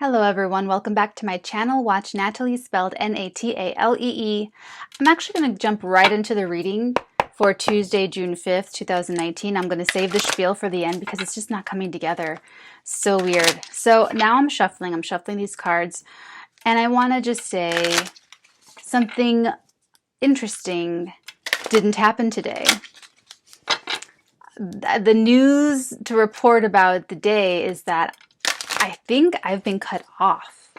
Hello everyone, welcome back to my channel. Watch Natalie, spelled Natalee. I'm actually going to jump right into the reading for Tuesday, June 5th, 2019. I'm going to save the spiel for the end because it's just not coming together. So weird. So now I'm shuffling these cards, and I want to just say something interesting didn't happen today. The news to report about the day is that I think I've been cut off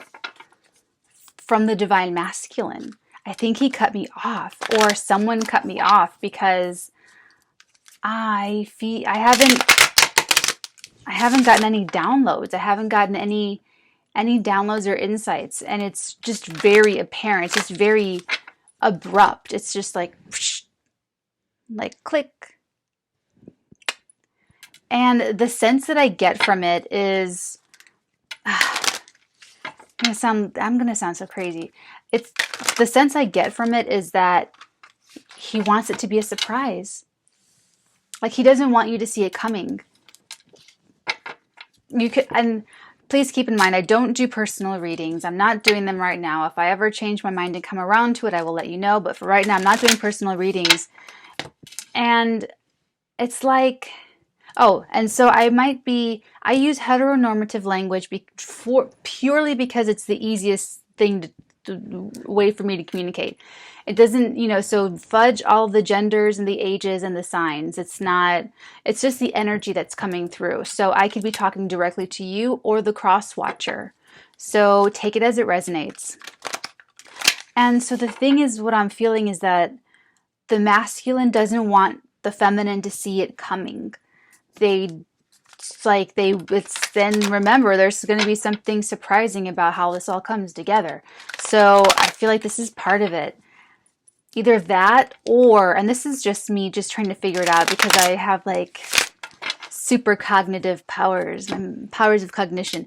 from the divine masculine. I think he cut me off, or someone cut me off, because I haven't gotten any downloads. I haven't gotten any downloads or insights, and it's just very apparent. It's just very abrupt. It's just like whoosh, like click. And the sense that I get from it is I'm gonna sound so crazy. It's the sense I get from it is that he wants it to be a surprise. Like he doesn't want you to see it coming. You could, and please keep in mind, I don't do personal readings. I'm not doing them right now. If I ever change my mind and come around to it, I will let you know. But for right now, I'm not doing personal readings. And it's like, oh, and so I use heteronormative language purely because it's the easiest thing way for me to communicate. It doesn't, so fudge all the genders and the ages and the signs. It's just the energy that's coming through. So I could be talking directly to you or the cross watcher. So take it as it resonates. And so the thing is, what I'm feeling is that the masculine doesn't want the feminine to see it coming. Then remember, there's going to be something surprising about how this all comes together. So I feel like this is part of it. Either that or, and this is just me just trying to figure it out because I have like super cognitive powers and powers of cognition.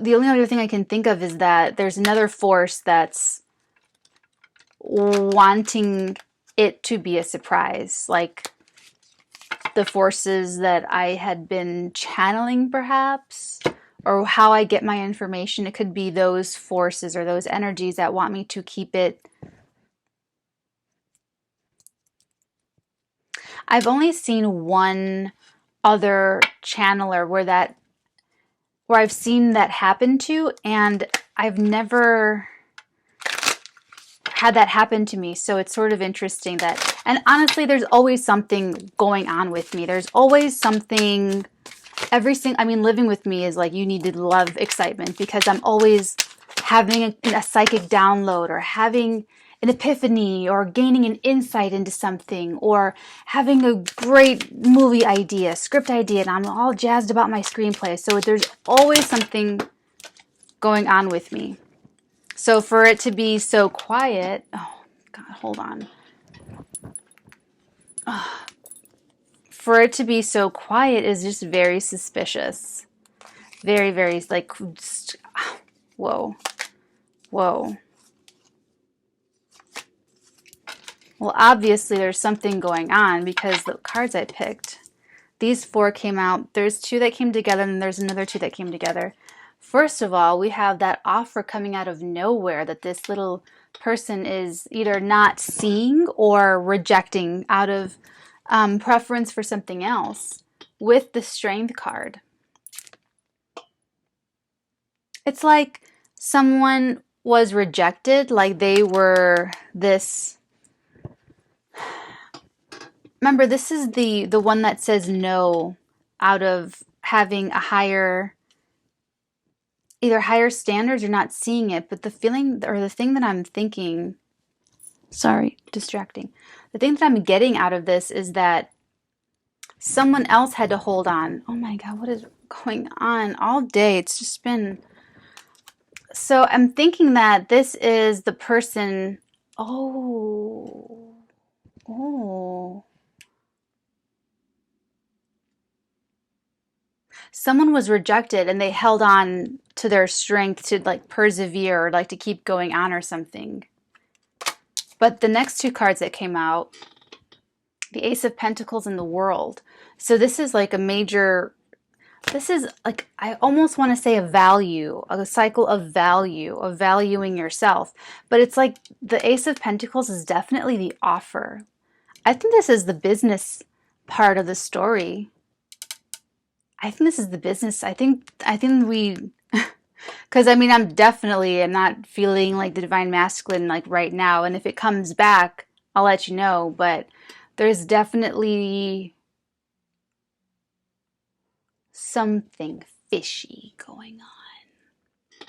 The only other thing I can think of is that there's another force that's wanting it to be a surprise, like the forces that I had been channeling perhaps, or how I get my information. It could be those forces or those energies that want me to keep it. I've only seen one other channeler where I've seen that happen to, and I've never had that happen to me. So it's sort of interesting that, and honestly, there's always something going on with me. There's always something, living with me is like, you need to love excitement, because I'm always having a psychic download, or having an epiphany, or gaining an insight into something, or having a great movie idea, script idea, and I'm all jazzed about my screenplay. So there's always something going on with me. So for it to be so quiet, oh God, hold on. For it to be so quiet is just very suspicious. Very, very, like, just, whoa. Whoa. Well, obviously there's something going on, because the cards I picked, these four came out. There's two that came together, and there's another two that came together. First of all, we have that offer coming out of nowhere that this little person is either not seeing or rejecting out of preference for something else, with the Strength card. It's like someone was rejected, like they were this. Remember, this is the one that says no out of having a either higher standards or not seeing it. But the feeling, or the thing that I'm thinking, sorry, distracting. The thing that I'm getting out of this is that someone else had to hold on. Oh my God, what is going on all day? It's just been. So I'm thinking that this is the person. Oh. Someone was rejected and they held on to their strength to like persevere, or like to keep going on or something. But the next two cards that came out, the Ace of Pentacles and the World. So this is like a major, this is like, I almost want to say a cycle of value, of valuing yourself. But it's like the Ace of Pentacles is definitely the offer. I think this is the business part of the story. I think this is the business. I think we, because I mean, I'm not feeling like the divine masculine like right now. And if it comes back, I'll let you know. But there's definitely something fishy going on.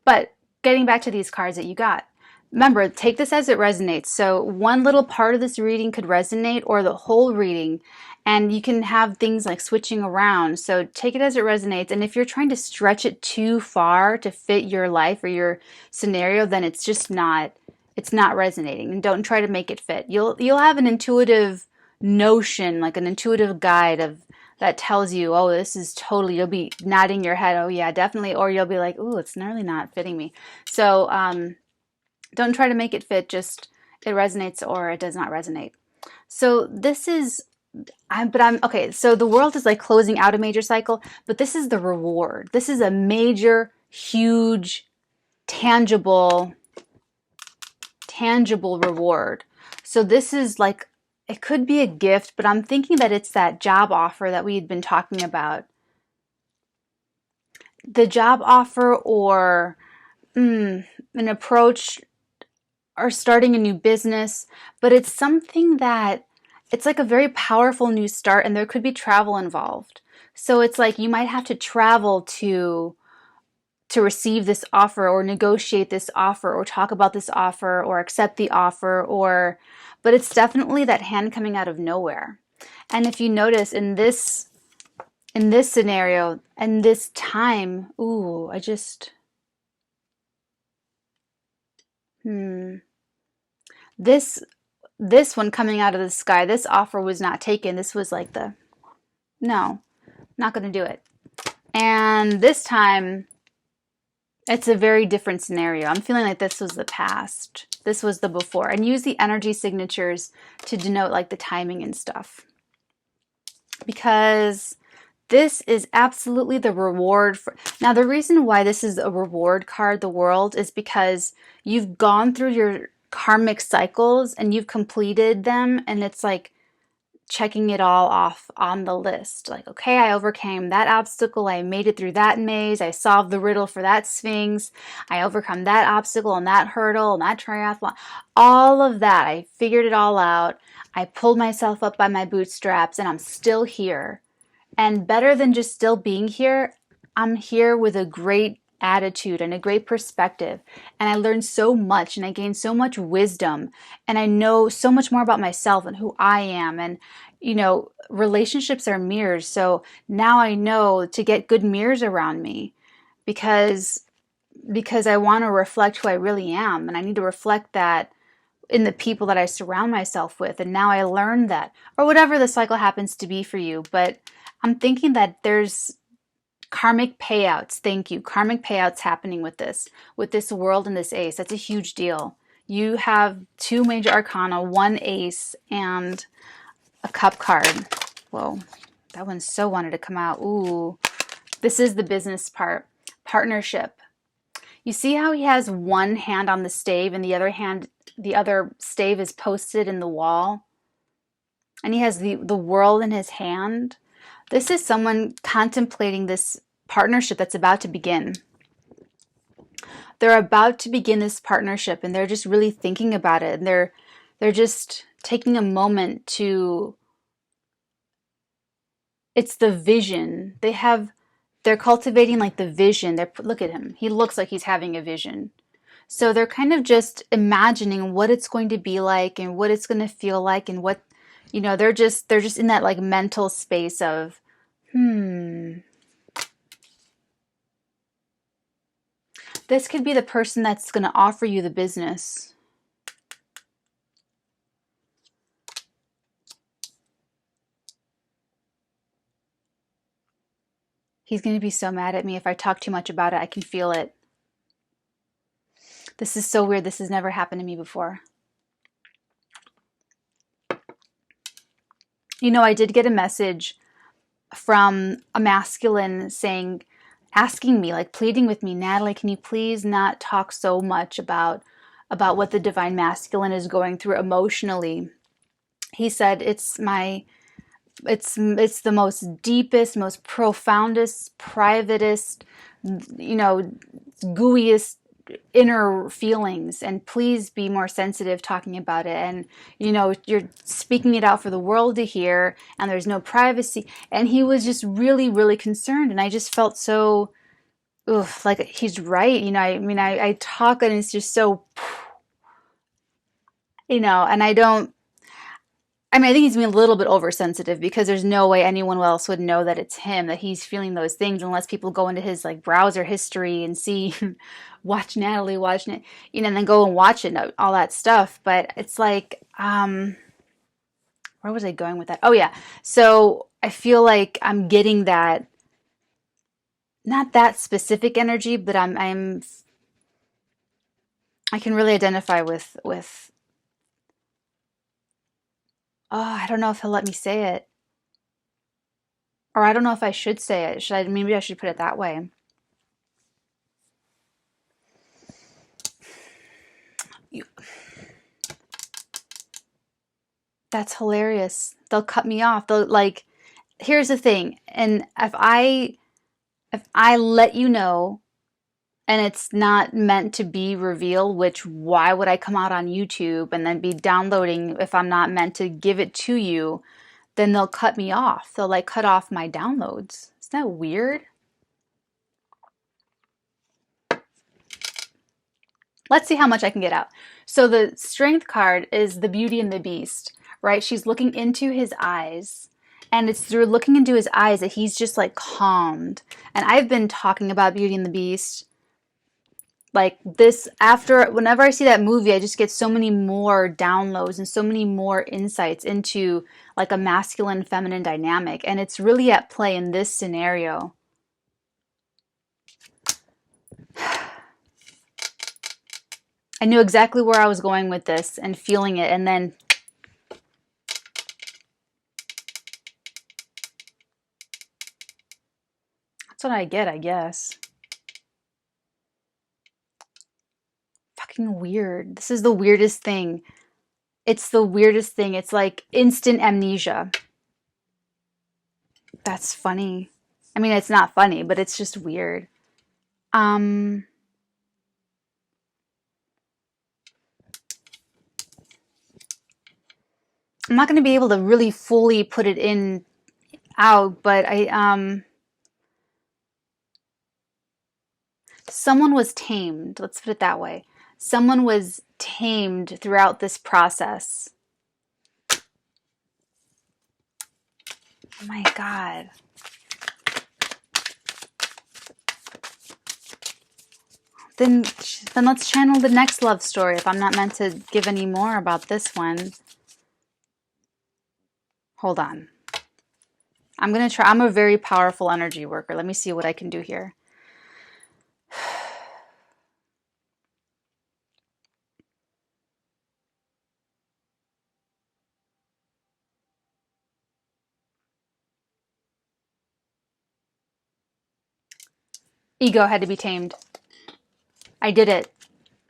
But getting back to these cards that you got, remember, take this as it resonates. So one little part of this reading could resonate, or the whole reading, and you can have things like switching around. So take it as it resonates. And if you're trying to stretch it too far to fit your life or your scenario, then it's not resonating. And don't try to make it fit. You'll have an intuitive notion, like an intuitive guide of that tells you, oh, this is totally, you'll be nodding your head, oh yeah, definitely, or you'll be like, ooh, it's really not fitting me. So don't try to make it fit, just it resonates or it does not resonate. So this is, okay, so the world is like closing out a major cycle, but this is the reward. This is a major, huge, tangible reward. So this is like, it could be a gift, but I'm thinking that it's that job offer that we had been talking about. The job offer, or an approach, or starting a new business, but it's something that it's like a very powerful new start, and there could be travel involved. So it's like you might have to travel to receive this offer, or negotiate this offer, or talk about this offer, or accept the offer, or but it's definitely that hand coming out of nowhere. And if you notice in this scenario and this time, ooh, this one coming out of the sky, this offer was not taken. This was like no, not going to do it. And this time, it's a very different scenario. I'm feeling like this was the past. This was the before. And use the energy signatures to denote like the timing and stuff. Because this is absolutely the reward for... Now, the reason why this is a reward card, the world, is because you've gone through your karmic cycles and you've completed them, and it's like checking it all off on the list. Like, okay, I overcame that obstacle. I made it through that maze. I solved the riddle for that sphinx. I overcome that obstacle and that hurdle and that triathlon. All of that. I figured it all out. I pulled myself up by my bootstraps, and I'm still here. And better than just still being here, I'm here with a great attitude and a great perspective. And I learned so much, and I gained so much wisdom, and I know so much more about myself and who I am. And, you know, relationships are mirrors. So now I know to get good mirrors around me, because I want to reflect who I really am. And I need to reflect that in the people that I surround myself with. And now I learned that, or whatever the cycle happens to be for you. But I'm thinking that there's karmic payouts. Thank you. Karmic payouts happening with this world and this ace. That's a huge deal. You have two major arcana, one ace, and a cup card. Whoa, that one so wanted to come out. Ooh, this is the business part. Partnership. You see how he has one hand on the stave and the other stave is posted in the wall? And he has the world in his hand. This is someone contemplating this partnership that's about to begin. They're about to begin this partnership, and they're just really thinking about it. And they're just taking a moment to... It's the vision. They're cultivating like the vision. Look at him. He looks like he's having a vision. So they're kind of just imagining what it's going to be like and what it's going to feel like, and what, you know, they're just in that like mental space of, This could be the person that's going to offer you the business. He's going to be so mad at me if I talk too much about it. I can feel it. This is so weird. This has never happened to me before. You know, I did get a message from a masculine saying, asking me, like pleading with me, Natalie, can you please not talk so much about what the divine masculine is going through emotionally? He said, it's the most deepest, most profoundest, privatest, gooeyest inner feelings, and please be more sensitive talking about it. And you're speaking it out for the world to hear, and there's no privacy. And he was just really, really concerned, and I just felt so like he's right. I talk and it's just so, and I think he's being a little bit oversensitive, because there's no way anyone else would know that it's him, that he's feeling those things, unless people go into his like browser history and see, watch Natalie, watching it, and then go and watch it, all that stuff. But it's like, where was I going with that? Oh yeah. So I feel like I'm getting that, not that specific energy, but I can really identify with, oh, I don't know if he'll let me say it. Or I don't know if I should say it. Maybe I should put it that way. That's hilarious. They'll cut me off. Here's the thing. And if I let you know, and it's not meant to be revealed, which why would I come out on YouTube and then be downloading if I'm not meant to give it to you? Then they'll cut me off. They'll like cut off my downloads. Isn't that weird? Let's see how much I can get out. So the Strength card is the Beauty and the Beast, right? She's looking into his eyes, and it's through looking into his eyes that he's just like calmed. And I've been talking about Beauty and the Beast like this whenever I see that movie, I just get so many more downloads and so many more insights into like a masculine feminine dynamic, and it's really at play in this scenario. I knew exactly where I was going with this and feeling it, and then that's what I get, I guess. Fucking weird. This is the weirdest thing. It's the weirdest thing. It's like instant amnesia. That's funny. I mean, it's not funny, but it's just weird. I'm not going to be able to really fully put it in out, but someone was tamed. Let's put it that way. Someone was tamed throughout this process. Oh my God. Then let's channel the next love story if I'm not meant to give any more about this one. Hold on. I'm going to try. I'm a very powerful energy worker. Let me see what I can do here. Ego had to be tamed. I did it.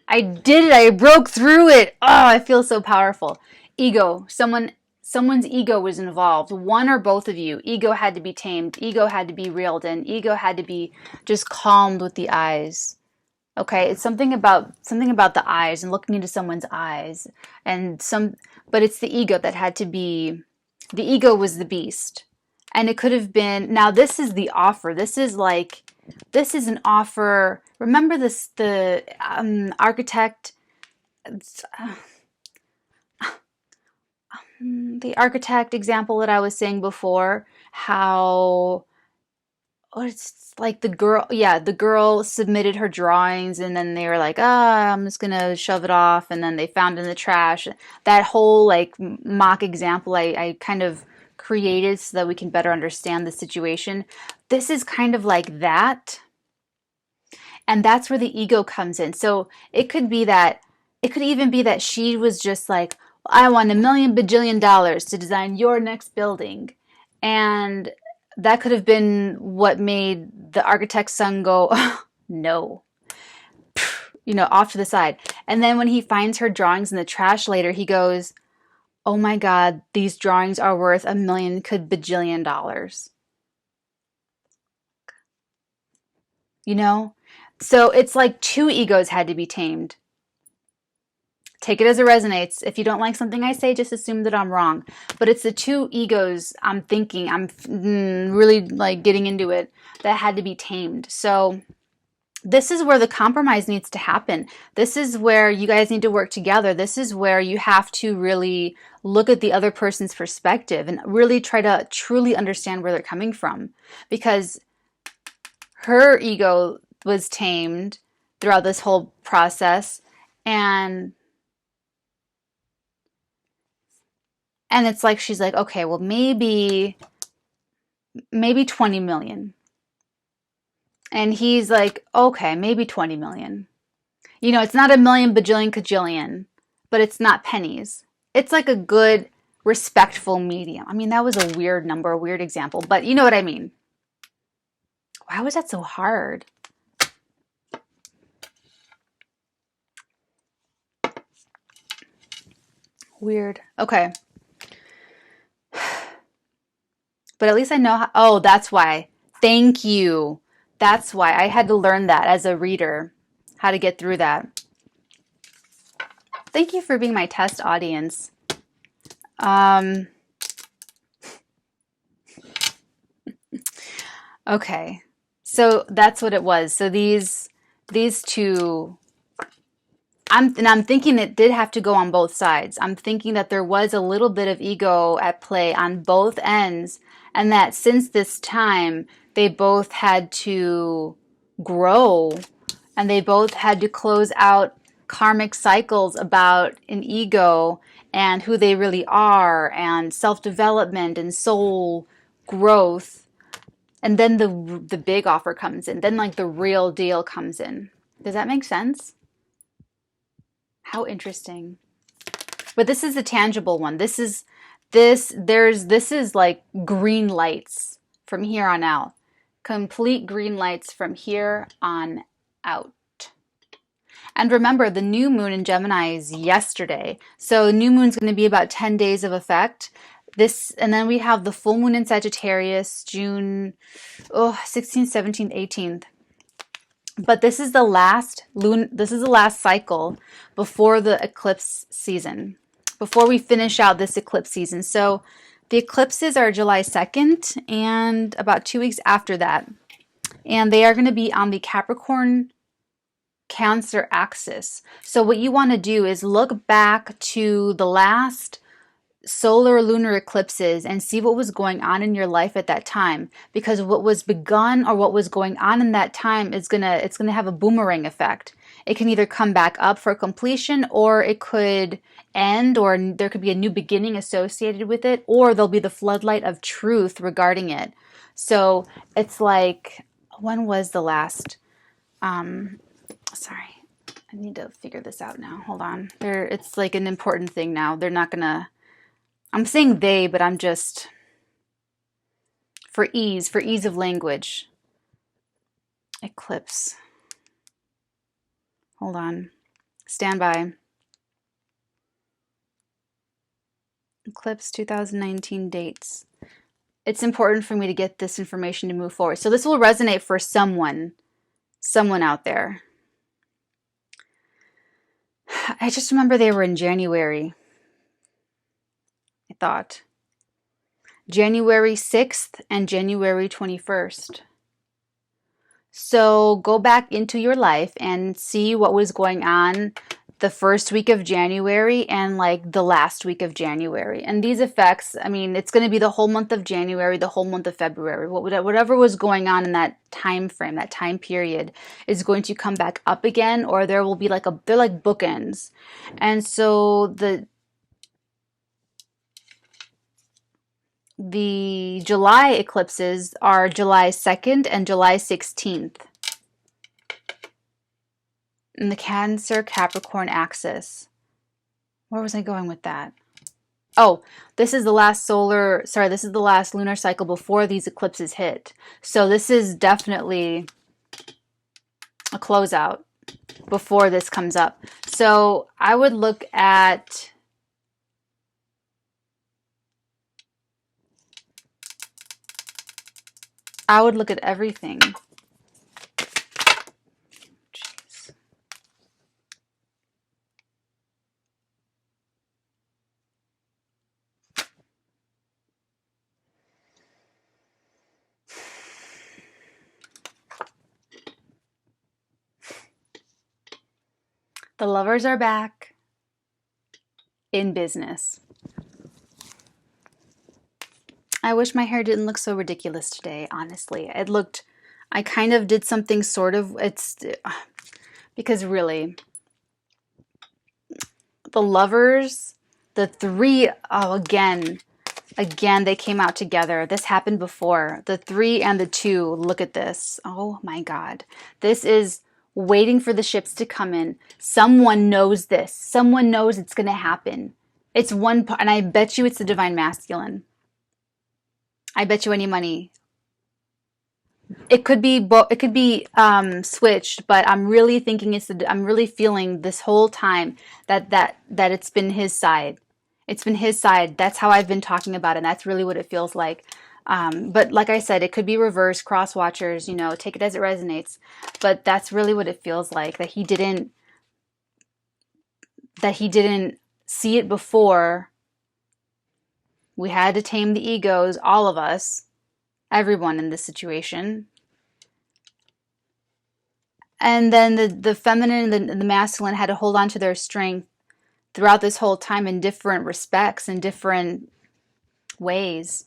I did it. I broke through it. Oh, I feel so powerful. Ego. Someone's ego was involved. One or both of you. Ego had to be tamed. Ego had to be reeled in. Ego had to be just calmed with the eyes. Okay, it's something about the eyes and looking into someone's eyes, but it's the ego that had to be. The ego was the beast, and it could have been. Now this is the offer. This is an offer. Remember this, the architect. The architect example that I was saying before, how it's like the girl submitted her drawings, and then they were like, I'm just gonna shove it off, and then they found it in the trash. That whole like mock example I kind of created so that we can better understand the situation. This is kind of like that, and that's where the ego comes in. So it could even be that she was just like, I want $1 million bajillion to design your next building. And that could have been what made the architect's son go, no, off to the side. And then when he finds her drawings in the trash later, he goes, oh my God, these drawings are worth $1 million, could bajillion dollars. So it's like two egos had to be tamed. Take it as it resonates. If you don't like something I say, just assume that I'm wrong. But it's the two egos I'm really like getting into it, that had to be tamed. So this is where the compromise needs to happen. This is where you guys need to work together. This is where you have to really look at the other person's perspective and really try to truly understand where they're coming from. Because her ego was tamed throughout this whole process, and it's like she's like, okay, well, maybe 20 million. And he's like, okay, maybe 20 million. It's not a million bajillion kajillion, but it's not pennies. It's like a good, respectful medium. I mean, that was a weird number, a weird example, but you know what I mean. Why was that so hard? Weird. Okay. But at least I know how. Oh, that's why. Thank you. That's why I had to learn that as a reader, how to get through that. Thank you for being my test audience. Okay. So that's what it was. So these two, I'm thinking it did have to go on both sides. I'm thinking that there was a little bit of ego at play on both ends, and that since this time, they both had to grow, and they both had to close out karmic cycles about an ego and who they really are, and self-development and soul growth. And then the big offer comes in. Then like the real deal comes in. Does that make sense? How interesting. But this is a tangible one. This is like green lights from here on out. Complete green lights from here on out. And remember, the new moon in Gemini is yesterday. So the new moon's going to be about 10 days of effect. And then we have the full moon in Sagittarius, June 16th, 17th, 18th. But this is the last cycle before the eclipse season, before we finish out this eclipse season. So the eclipses are July 2nd and about 2 weeks after that. And they are going to be on the Capricorn Cancer axis. So what you want to do is look back to the last solar or lunar eclipses and see what was going on in your life at that time, because what was begun or what was going on in that time it's gonna have a boomerang effect. It can either come back up for completion, or it could end, or there could be a new beginning associated with it, or there'll be the floodlight of truth regarding it. So it's like, when was the last sorry, I need to figure this out now. Hold on. It's like an important thing now. They're not gonna, I'm saying they, but I'm just, for ease of language. Eclipse. Hold on. Stand by. Eclipse 2019 dates. It's important for me to get this information to move forward. So this will resonate for someone out there. I just remember they were in January. I thought. January 6th and January 21st. So go back into your life and see what was going on the first week of January and like the last week of January. And these effects, I mean, it's going to be the whole month of January, the whole month of February. Whatever was going on in that time frame, that time period, is going to come back up again, or there will be they're like bookends. And so the July eclipses are July 2nd and July 16th. In the Cancer Capricorn axis. Where was I going with that? Oh, this is the last this is the last lunar cycle before these eclipses hit. So this is definitely a closeout before this comes up. So I would look at everything. Jeez. The lovers are back in business. I wish my hair didn't look so ridiculous today, honestly. I kind of did something sort of, because really, the lovers, the three, oh, again, they came out together. This happened before. The 3 and the 2, look at this. Oh my God. This is waiting for the ships to come in. Someone knows this. Someone knows it's going to happen. It's one part, and I bet you it's the divine masculine. I bet you any money. It could be switched, but I'm really thinking I'm really feeling this whole time that it's been his side. It's been his side. That's how I've been talking about it, and that's really what it feels like. But like I said, it could be reverse, cross watchers, take it as it resonates. But that's really what it feels like, that he didn't see it before. We had to tame the egos, all of us, everyone in this situation. And then the feminine and the masculine had to hold on to their strength throughout this whole time in different respects, in different ways.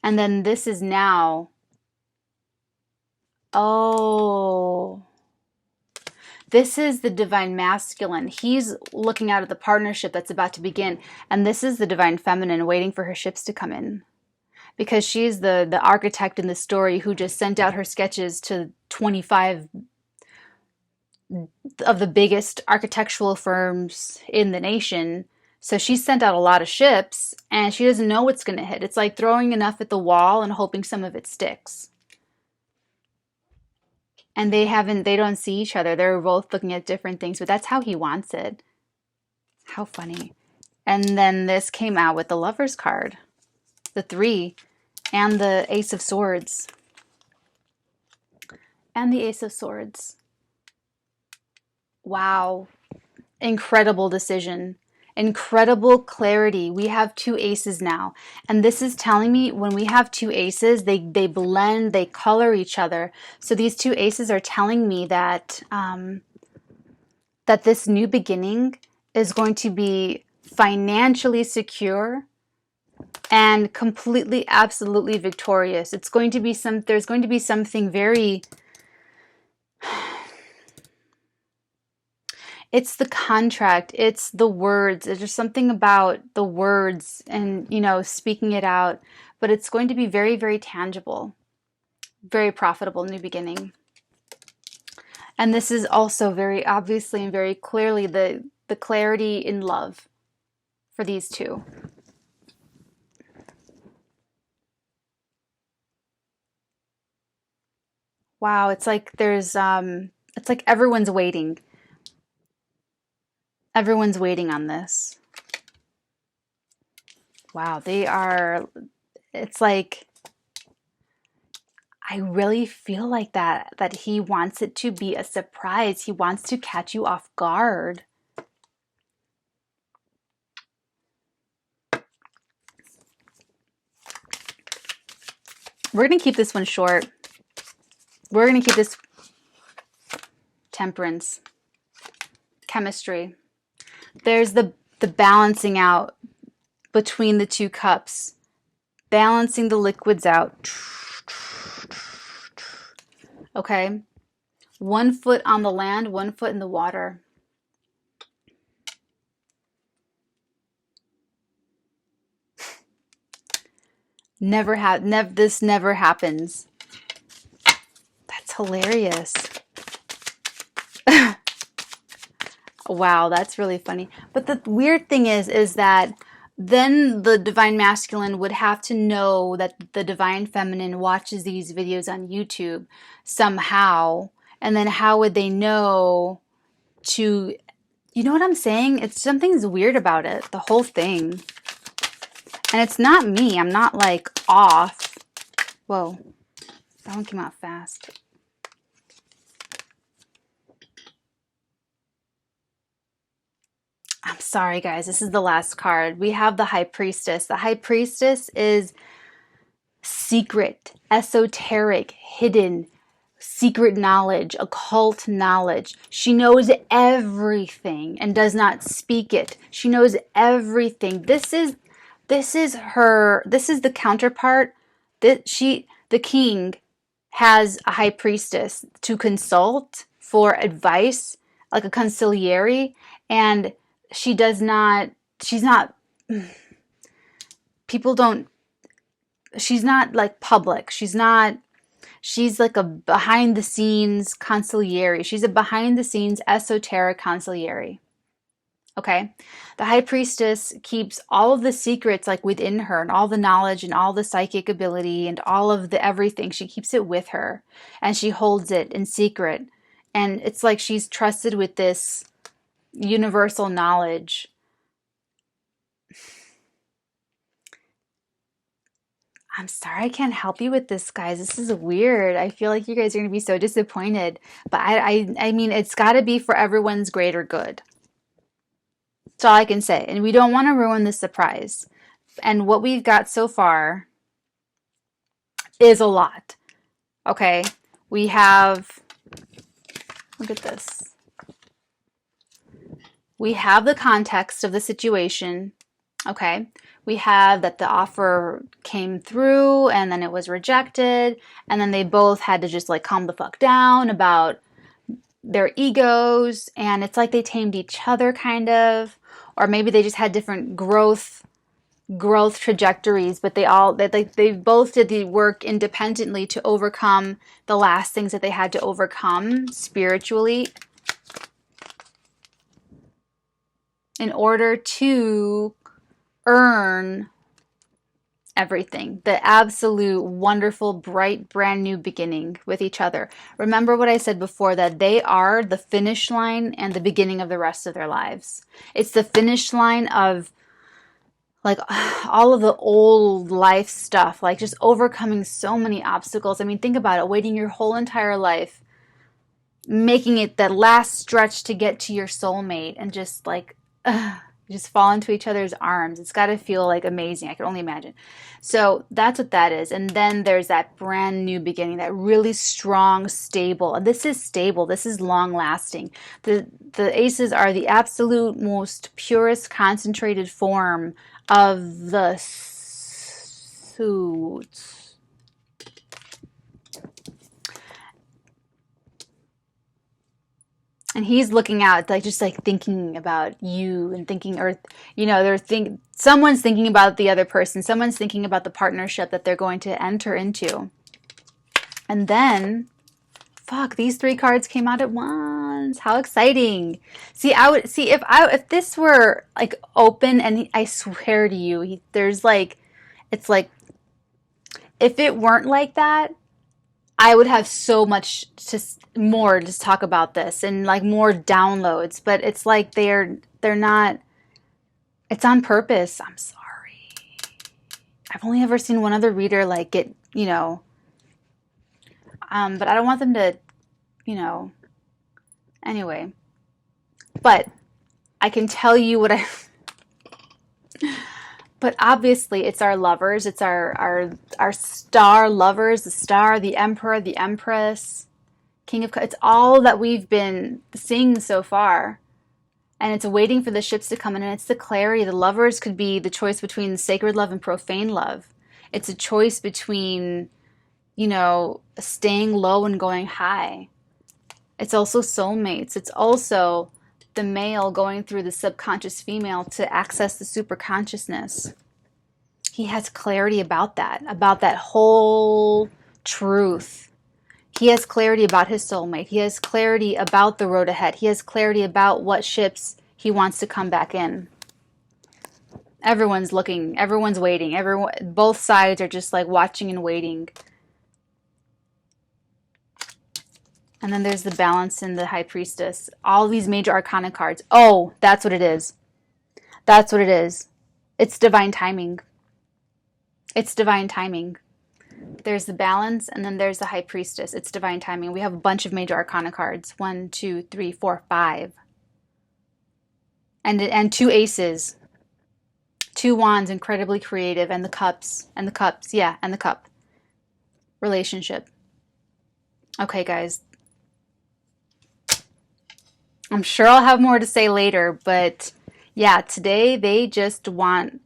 And then this is now, oh, this is the divine masculine. He's looking out at the partnership that's about to begin. And this is the divine feminine waiting for her ships to come in. Because she's the architect in the story who just sent out her sketches to 25 of the biggest architectural firms in the nation. So she sent out a lot of ships, and she doesn't know what's going to hit. It's like throwing enough at the wall and hoping some of it sticks. And they don't see each other. They're both looking at different things, but that's how he wants it. How funny. And then this came out with the Lover's card, the 3, and the Ace of Swords. And the Ace of Swords. Wow. Incredible decision. Incredible clarity. We have 2 aces now. And this is telling me when we have 2 aces, they blend, they color each other. So these 2 aces are telling me that, that this new beginning is going to be financially secure and completely, absolutely victorious. It's going to be there's going to be something very, it's the contract, it's the words. There's just something about the words and, speaking it out. But it's going to be very, very tangible, very profitable new beginning. And this is also very obviously and very clearly the clarity in love for these 2. Wow, it's like there's, it's like everyone's waiting. Everyone's waiting on this. Wow, it's like, I really feel like that he wants it to be a surprise. He wants to catch you off guard. We're going to keep this one short. We're going to keep this Temperance. Chemistry. There's the balancing out between the 2 cups. Balancing the liquids out. Okay? 1 foot on the land, 1 foot in the water. This never happens. That's hilarious. Wow, that's really funny. But the weird thing is that then the divine masculine would have to know that the divine feminine watches these videos on YouTube somehow. And then how would they know to, you know what I'm saying? It's something's weird about it, the whole thing. And it's not me. I'm not like off. Whoa, that one came out fast. I'm sorry, guys. This is the last card. We have the High Priestess. The High Priestess is secret, esoteric, hidden, secret knowledge, occult knowledge. She knows everything and does not speak it. She knows everything. This is the counterpart. The king has a high priestess to consult for advice, like a consigliere, and she's not, people don't, she's not like public. She's like a behind the scenes consigliere. She's a behind the scenes esoteric consigliere. Okay. The high priestess keeps all of the secrets like within her, and all the knowledge and all the psychic ability and all of the everything. She keeps it with her and she holds it in secret. And it's like she's trusted with this universal knowledge. I'm sorry I can't help you with this, guys. This is weird. I feel like you guys are going to be so disappointed. But I mean, it's got to be for everyone's greater good. That's all I can say. And we don't want to ruin the surprise. And what we've got so far is a lot. Okay? We have, look at this. We have the context of the situation. Okay? We have that the offer came through and then it was rejected. And then they both had to just like calm the fuck down about their egos. And it's like they tamed each other kind of. Or maybe they just had different growth trajectories, but they both did the work independently to overcome the last things that they had to overcome spiritually in order to earn everything, the absolute wonderful, bright, brand new beginning with each other. Remember what I said before, that they are the finish line and the beginning of the rest of their lives. It's the finish line of like all of the old life stuff, like just overcoming so many obstacles. I mean, think about it, waiting your whole entire life, making it that last stretch to get to your soulmate, and just like, just fall into each other's arms. It's got to feel like amazing. I can only imagine. So that's what that is. And then there's that brand new beginning, that really strong, stable. And this is stable. This is long lasting. The aces are the absolute most purest concentrated form of the suits. And he's looking out, like just like thinking about you and thinking, or you know, someone's thinking about the other person. Someone's thinking about the partnership that they're going to enter into. And then, fuck, these three cards came out at once. How exciting! See, if this were like open, and I swear to you, there's like, it's like, if it weren't like that, I would have so much more to talk about this and like more downloads, but it's like they're not, it's on purpose. I'm sorry. I've only ever seen one other reader like get, you know, but I don't want them to, you know, anyway, but I can tell you what but obviously it's our lovers. It's our star lovers, the star, the emperor, the empress, king of, it's all that we've been seeing so far. And it's waiting for the ships to come in, and it's the clarity. The lovers could be the choice between sacred love and profane love. It's a choice between, you know, staying low and going high. It's also soulmates. It's also the male going through the subconscious female to access the super consciousness. He has clarity about that whole truth. He has clarity about his soulmate. He has clarity about the road ahead. He has clarity about what ships he wants to come back in. Everyone's looking, everyone's waiting. Both sides are just like watching and waiting. And then there's the balance in the High Priestess. All these major arcana cards. Oh, that's what it is. That's what it is. It's divine timing. It's divine timing. There's the balance, and then there's the High Priestess. It's divine timing. We have a bunch of major arcana cards. 1, 2, 3, 4, 5. And 2 aces. 2 wands, incredibly creative, and the cups. And the cups. Yeah, and the cup. Relationship. Okay, guys. I'm sure I'll have more to say later, but yeah, today they just want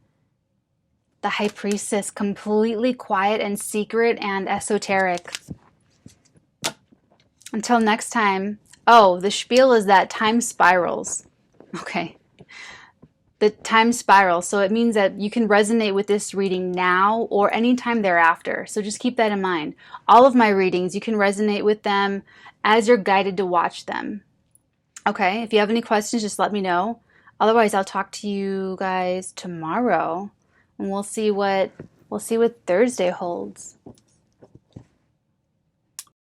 the High Priestess completely quiet and secret and esoteric. Until next time. Oh, the spiel is that time spirals. Okay. The time spiral. So it means that you can resonate with this reading now or anytime thereafter. So just keep that in mind. All of my readings, you can resonate with them as you're guided to watch them. Okay, if you have any questions, just let me know. Otherwise, I'll talk to you guys tomorrow, and we'll see what Thursday holds.